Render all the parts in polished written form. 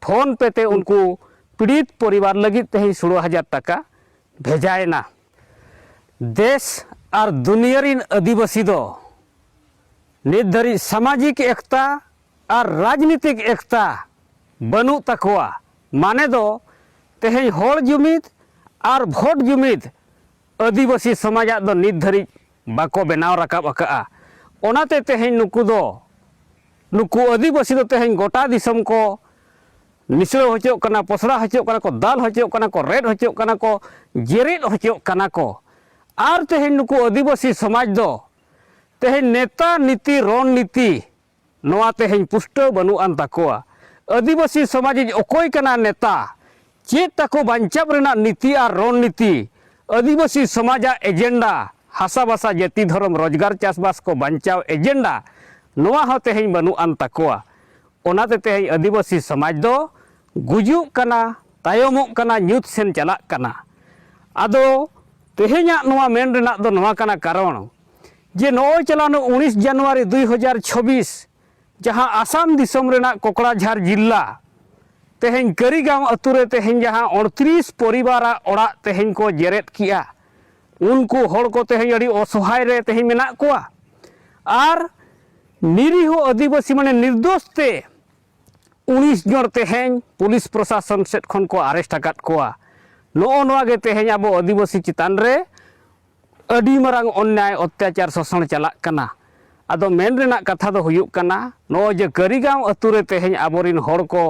Phone पे ते उनको पीड़ित परिवार लगित तेज 16,000 टाका भेजाएना। देश और दुनिया रिन आदिवासी दो नित धरी सामाजिक एकता और राजनीतिक एकता बनू तकवा माने दो तेज होड़ जुमिद और भोट जुमिद आदिवासी समाज दो नित धरी बाको बनाव रकाब अका ओनाते तेज नुकु आदिवासी दो तेज गोटा दिसम को निसड़ हचो कना पसड़ा हचो कना को दाल हचो कना को रेड हचो कना को जेरेद हचो कना को और तेज नुकु आदिवासी समाज दो तेज नेता नीति रणनीति नोआ तेज पुष्ट बनुआन तकोआ आदिवासी समाज अकोय कना नेता चेत तको बांचाव रेना नीति और रणनीति आदिवासी समाज एजेंडा हासा बासा जाति धर्म रोजगार चासबास को बांचाव एजेंडा नोआ हो तेज बनुआन तकोआ ओनाते तेज आदिवासी समाज दो गुजुक कना तायमोक कना ᱧᱩᱛ सेन चलाक कना। आदो तेहेñाक नोआ मेन रेनाक दो नोआ कना कारण जे नोय चलानो 19 जनवरी 2026 जहां आसाम दिसम रेनाक कोकड़ाझार जिला तेहेñ करीगांव अतुरे तेहेñ जहां 38 परिवारा ओड़ा तेहेñ को जेरेद किया उनको होड़ को तेहेñ अड़ी असहाय रे तेहेñ मेनाक कोआ और निरीहो आदिवासी माने निर्दोष ते 19 जन तेहेñ पुलिस प्रशासन सेट खन को अरेस्ट आकाद कोआ नो नोआ गे तेहेñ आबो आदिवासी चितान रे अडी मरांग अन्याय अत्याचार शोषण चलाक कना। आदो मेन रेनाक कथा दो हुयुक कना नो जे करीगांव अतुरे तेहेñ आबोरिन होड़ को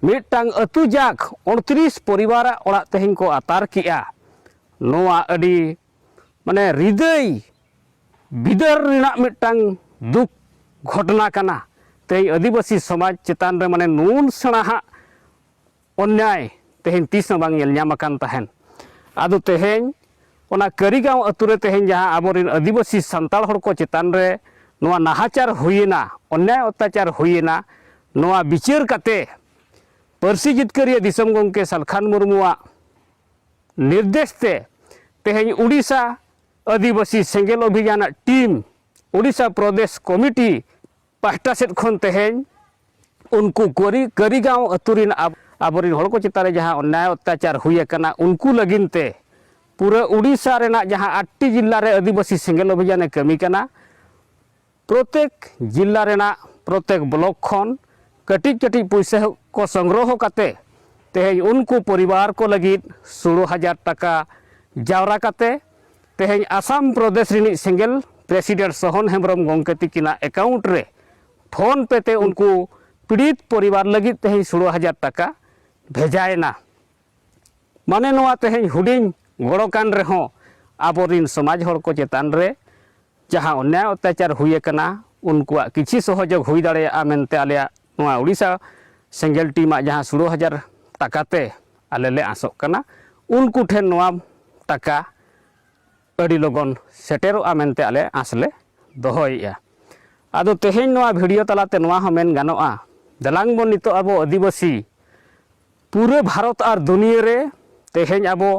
मिटांग अतु जाक 38 परिवार ओड़ा तेहेñ को आतार किया नोआ अडी माने हृदय बिदर रेनाक मिटांग दुख घटना कना तेज आदिवासी समाज चितान रे माने नून सेणा अन्याय तेहेñ तीस बांग नेल ᱧᱟᱢ आकान तहन। आदो तेहेñ ओना करीगांव अतुरे तेहेñ जहां आबोरिन आदिवासी संताल होड़ को चितान रे नोआ नाहाचार हुईना अन्याय अत्याचार हुईना नोआ विचार काते पार्सी जितकारिया दिसम गंके सालखान मुर्मुआ निर्देश ते तेहेñ उड़ीसा आदिवासी सेंगेल अभियान टीम उड़ीसा प्रदेश कमिटी पाहटा सेट खन तेहेñ उनको करीगांव अतुरिन आबोरिन होड़ को चितारे जहां अन्याय अत्याचार हुई कना उनको लगिनते पूरा उड़ीसा रेना जहां 8टी जिला रे आदिवासी सेंगेल अभियान कमी कना प्रत्येक जिला रेना प्रत्येक ब्लॉक खन कटिज कटिज पैसा को संग्रह काते तेहेñ उनको परिवार को लगित 16,000 टाका जावरा काते तेहेñ आसाम प्रदेश रिनी सेंगेल प्रेसिडेंट सोहन हेम्ब्रम गंके तिकिना अकाउंट रे फोन पे ते उनको पीड़ित परिवार लगित तेहेñ 16,000 टाका भेजाएना। माने नोआ तेहेñ हुडिंग गड़ोकान रेहों आबोरिन समाज होड़ को चेतान रे जहां अन्याय अत्याचार हुई कना उनकुआ किछि सहयोग हुई दाड़ेया मेनते आलेया नोआ उड़ीसा सेंगेल टीम जहां 16,000 टाकाते आले ले आसोक कना उनको ठेन नोआ टाका अड़ी लगन सेटेरोआ मेनते आले आसले दोहोयेया। आदो तेहेñ नोआ भिडियो तलाते नोआ हो मेन गानोआ दलांग बन नितो आबो आदिवासी पूरे भारत और दुनिया रे तेहेñ आबो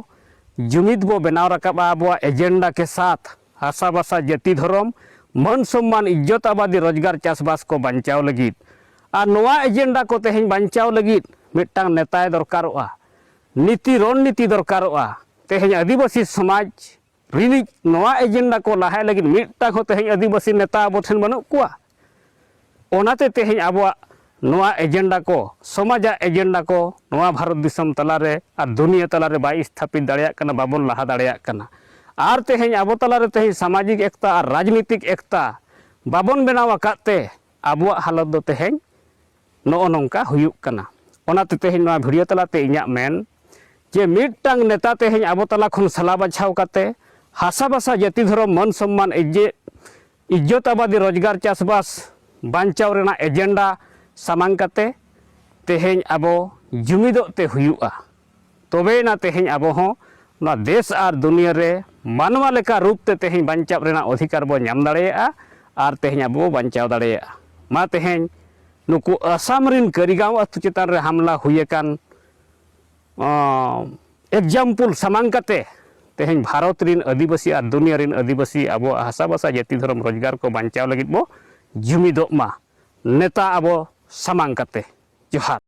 जुमिद बो बनाव रकाबा आबो एजेंडा के साथ हासा बासा जाति धर्म मन सम्मान इज्जत आबादी रोजगार चासबास को बांचाव लगित और नोआ एजेंडा को तेहेñ बांचाव लगित मिटांग नेताय दरकारोआ नीति रणनीति दरकारोआ तेहेñ आदिवासी समाज रिनी नोआ एजेंडा को लाहाय लगित मिटांग हो तेहेñ आदिवासी नेता आबो ठेन बनु कुआ ओनाते तेहेñ आबो नोआ एजेंडा को समाज एजेंडा को नोआ भारत दिसम तलारे और दुनिया तलारे बाई स्थापित दाड़ेया कना बाबन लाहा दाड़ेया कना और तेहेñ आबो तलारे तेहेñ सामाजिक एकता और राजनीतिक एकता बाबन बनाव आकाते आबोआ हालत दो तेहेñ नो नोंका हुयुक कना। ओनाते तेहेñ नोआ भिडियो तलाते इñा मेन जे मिटांग नेता तेहेñ आबो तला खन सला बाछाव काते हासा बासा जाति धर्म मन सम्मान इज्जत आबादी रोजगार चासबास बांचाव रेना एजेंडा सामांग काते तेहेñ आबो जुमिदोते हुयुआ तबेना तेहेñ आबो हो ना देश और दुनिया रे मानवा लेका रूप ते तेहेñ बांचाव रेना अधिकार बो नाम दाड़ेया और तेहेñ आबो बांचाव दाड़ेया। मा तेहेñ नुकु आसाम रिन करीगांव अतु चितान रे हमला हुई कान एग्जाम्पल सामांग काते तेहेñ भारत रिन आदिवासी और दुनिया रिन आदिवासी आबो हासा बासा जाति धर्म रोजगार को बांचाव लगित बो जुमिदोग मा नेता आबो सामांग काते जोहार।